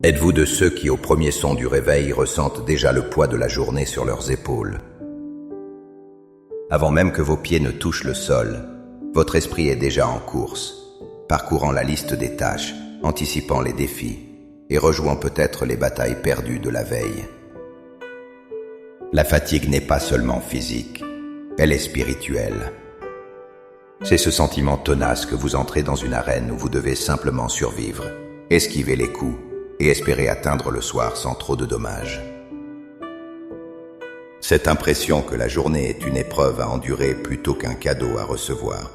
Êtes-vous de ceux qui, au premier son du réveil, ressentent déjà le poids de la journée sur leurs épaules? Avant même que vos pieds ne touchent le sol, votre esprit est déjà en course, parcourant la liste des tâches, anticipant les défis et rejouant peut-être les batailles perdues de la veille. La fatigue n'est pas seulement physique, elle est spirituelle. C'est ce sentiment tenace que vous entrez dans une arène où vous devez simplement survivre, esquiver les coups et espérer atteindre le soir sans trop de dommages. Cette impression que la journée est une épreuve à endurer plutôt qu'un cadeau à recevoir.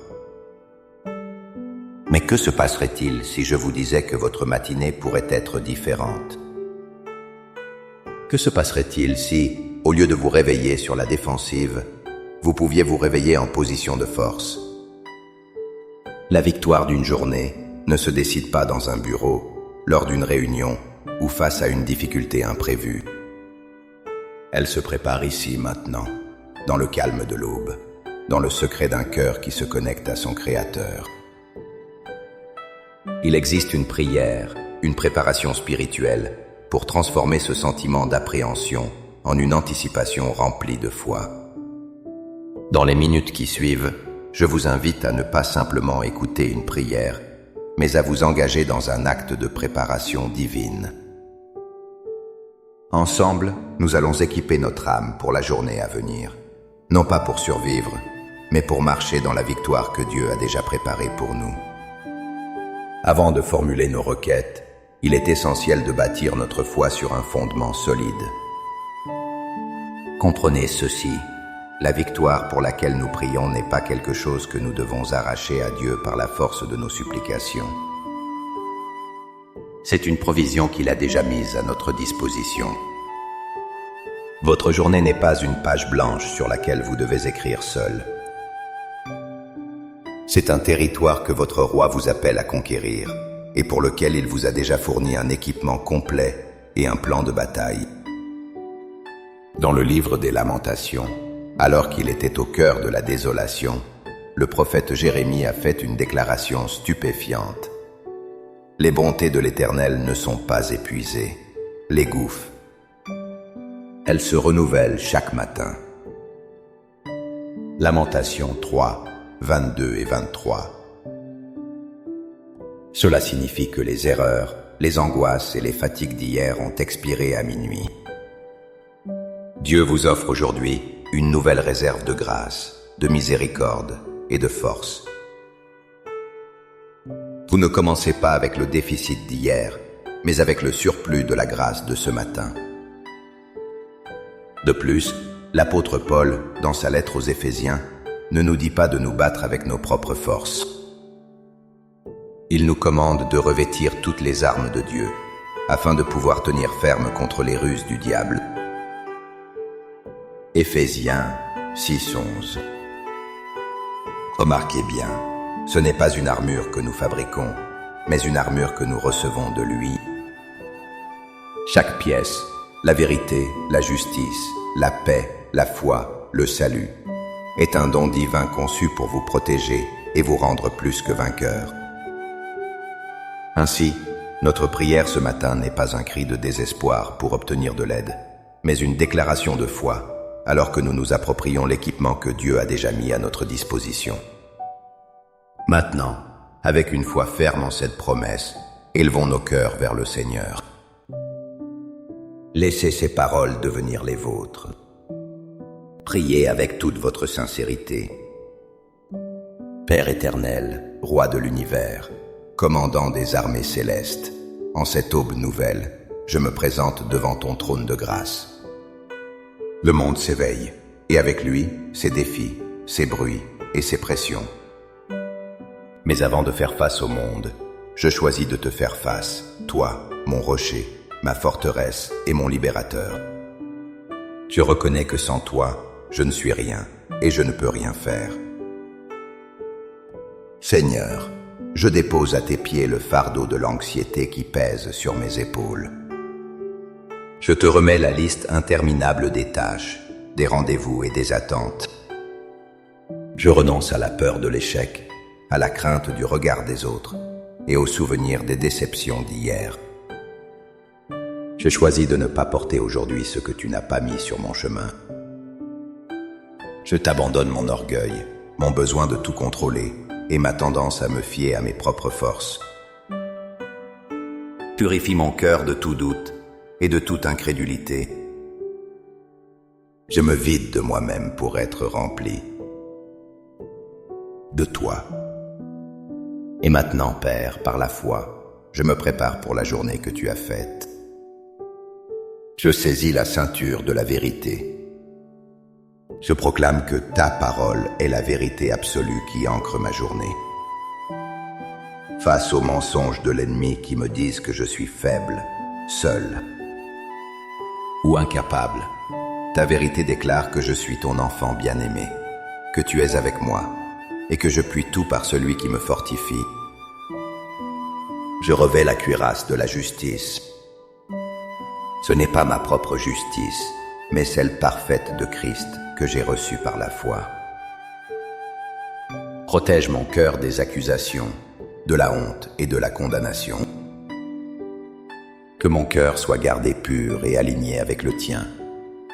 Mais que se passerait-il si je vous disais que votre matinée pourrait être différente? Que se passerait-il si, au lieu de vous réveiller sur la défensive, vous pouviez vous réveiller en position de force? La victoire d'une journée ne se décide pas dans un bureau, lors d'une réunion ou face à une difficulté imprévue. Elle se prépare ici, maintenant, dans le calme de l'aube, dans le secret d'un cœur qui se connecte à son Créateur. Il existe une prière, une préparation spirituelle pour transformer ce sentiment d'appréhension en une anticipation remplie de foi. Dans les minutes qui suivent, je vous invite à ne pas simplement écouter une prière, mais à vous engager dans un acte de préparation divine. Ensemble, nous allons équiper notre âme pour la journée à venir, non pas pour survivre, mais pour marcher dans la victoire que Dieu a déjà préparée pour nous. Avant de formuler nos requêtes, il est essentiel de bâtir notre foi sur un fondement solide. Comprenez ceci, la victoire pour laquelle nous prions n'est pas quelque chose que nous devons arracher à Dieu par la force de nos supplications. C'est une provision qu'il a déjà mise à notre disposition. Votre journée n'est pas une page blanche sur laquelle vous devez écrire seul. C'est un territoire que votre roi vous appelle à conquérir et pour lequel il vous a déjà fourni un équipement complet et un plan de bataille. Dans le livre des Lamentations, alors qu'il était au cœur de la désolation, le prophète Jérémie a fait une déclaration stupéfiante. Les bontés de l'Éternel ne sont pas épuisées, les gouffres. Elles se renouvellent chaque matin. Lamentations 3, 22 et 23. Cela signifie que les erreurs, les angoisses et les fatigues d'hier ont expiré à minuit. Dieu vous offre aujourd'hui une nouvelle réserve de grâce, de miséricorde et de force. Vous ne commencez pas avec le déficit d'hier, mais avec le surplus de la grâce de ce matin. De plus, l'apôtre Paul, dans sa lettre aux Éphésiens, ne nous dit pas de nous battre avec nos propres forces. Il nous commande de revêtir toutes les armes de Dieu, afin de pouvoir tenir ferme contre les ruses du diable. Éphésiens 6:11. Remarquez bien, ce n'est pas une armure que nous fabriquons, mais une armure que nous recevons de lui. Chaque pièce, la vérité, la justice, la paix, la foi, le salut, est un don divin conçu pour vous protéger et vous rendre plus que vainqueur. Ainsi, notre prière ce matin n'est pas un cri de désespoir pour obtenir de l'aide, mais une déclaration de foi, alors que nous nous approprions l'équipement que Dieu a déjà mis à notre disposition. Maintenant, avec une foi ferme en cette promesse, élevons nos cœurs vers le Seigneur. Laissez ces paroles devenir les vôtres. Priez avec toute votre sincérité. Père éternel, roi de l'univers, commandant des armées célestes, en cette aube nouvelle, je me présente devant ton trône de grâce. Le monde s'éveille, et avec lui, ses défis, ses bruits et ses pressions. Mais avant de faire face au monde, je choisis de te faire face, toi, mon rocher, ma forteresse et mon libérateur. Je reconnais que sans toi, je ne suis rien et je ne peux rien faire. Seigneur, je dépose à tes pieds le fardeau de l'anxiété qui pèse sur mes épaules. Je te remets la liste interminable des tâches, des rendez-vous et des attentes. Je renonce à la peur de l'échec, à la crainte du regard des autres et au souvenir des déceptions d'hier. Je choisis de ne pas porter aujourd'hui ce que tu n'as pas mis sur mon chemin. Je t'abandonne mon orgueil, mon besoin de tout contrôler et ma tendance à me fier à mes propres forces. Purifie mon cœur de tout doute et de toute incrédulité. Je me vide de moi-même pour être rempli de toi. Et maintenant, Père, par la foi, je me prépare pour la journée que tu as faite. Je saisis la ceinture de la vérité. Je proclame que ta parole est la vérité absolue qui ancre ma journée. Face aux mensonges de l'ennemi qui me disent que je suis faible, seul ou incapable, ta vérité déclare que je suis ton enfant bien-aimé, que tu es avec moi et que je puis tout par celui qui me fortifie. Je revais la cuirasse de la justice. Ce n'est pas ma propre justice, mais celle parfaite de Christ que j'ai reçue par la foi. Protège mon cœur des accusations, de la honte et de la condamnation. Que mon cœur soit gardé pur et aligné avec le tien,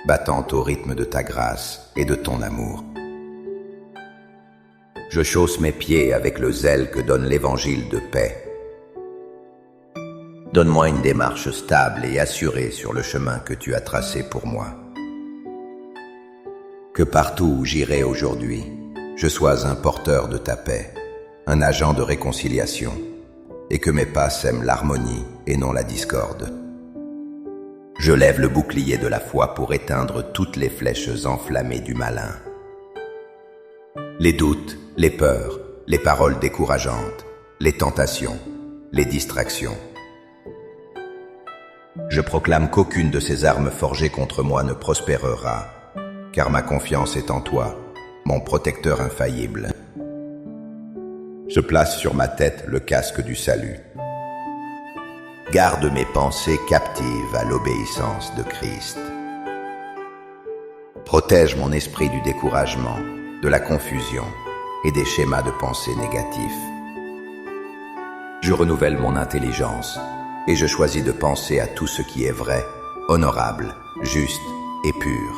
battant au rythme de ta grâce et de ton amour. Je chausse mes pieds avec le zèle que donne l'évangile de paix. Donne-moi une démarche stable et assurée sur le chemin que tu as tracé pour moi. Que partout où j'irai aujourd'hui, je sois un porteur de ta paix, un agent de réconciliation, et que mes pas sèment l'harmonie et non la discorde. Je lève le bouclier de la foi pour éteindre toutes les flèches enflammées du malin. Les doutes, les peurs, les paroles décourageantes, les tentations, les distractions. Je proclame qu'aucune de ces armes forgées contre moi ne prospérera, car ma confiance est en toi, mon protecteur infaillible. Je place sur ma tête le casque du salut. Garde mes pensées captives à l'obéissance de Christ. Protège mon esprit du découragement, de la confusion et des schémas de pensée négatifs. Je renouvelle mon intelligence et je choisis de penser à tout ce qui est vrai, honorable, juste et pur.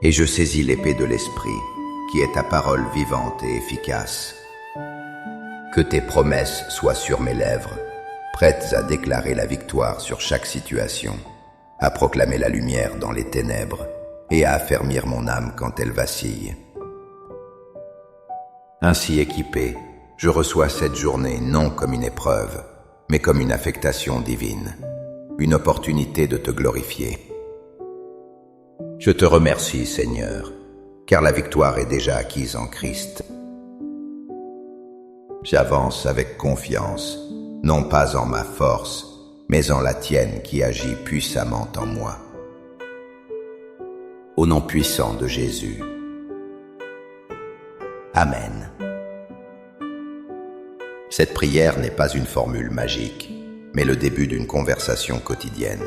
Et je saisis l'épée de l'Esprit, qui est ta parole vivante et efficace. Que tes promesses soient sur mes lèvres, prêtes à déclarer la victoire sur chaque situation, à proclamer la lumière dans les ténèbres et à affermir mon âme quand elle vacille. Ainsi équipé, je reçois cette journée non comme une épreuve, mais comme une affectation divine, une opportunité de te glorifier. Je te remercie, Seigneur, car la victoire est déjà acquise en Christ. J'avance avec confiance, non pas en ma force, mais en la tienne qui agit puissamment en moi. Au nom puissant de Jésus. Amen. Cette prière n'est pas une formule magique, mais le début d'une conversation quotidienne.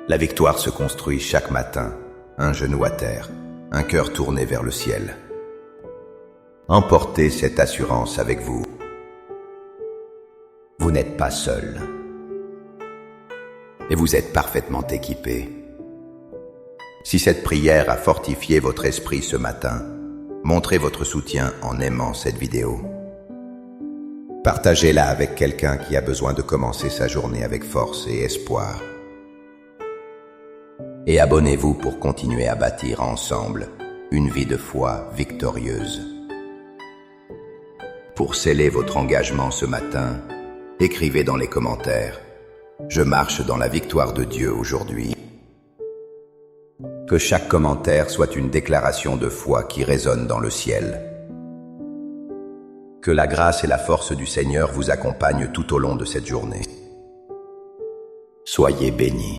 La victoire se construit chaque matin, un genou à terre, un cœur tourné vers le ciel. Emportez cette assurance avec vous. Vous n'êtes pas seul. Et vous êtes parfaitement équipé. Si cette prière a fortifié votre esprit ce matin, montrez votre soutien en aimant cette vidéo. Partagez-la avec quelqu'un qui a besoin de commencer sa journée avec force et espoir. Et abonnez-vous pour continuer à bâtir ensemble une vie de foi victorieuse. Pour sceller votre engagement ce matin, écrivez dans les commentaires « Je marche dans la victoire de Dieu aujourd'hui ». Que chaque commentaire soit une déclaration de foi qui résonne dans le ciel. Que la grâce et la force du Seigneur vous accompagnent tout au long de cette journée. Soyez bénis.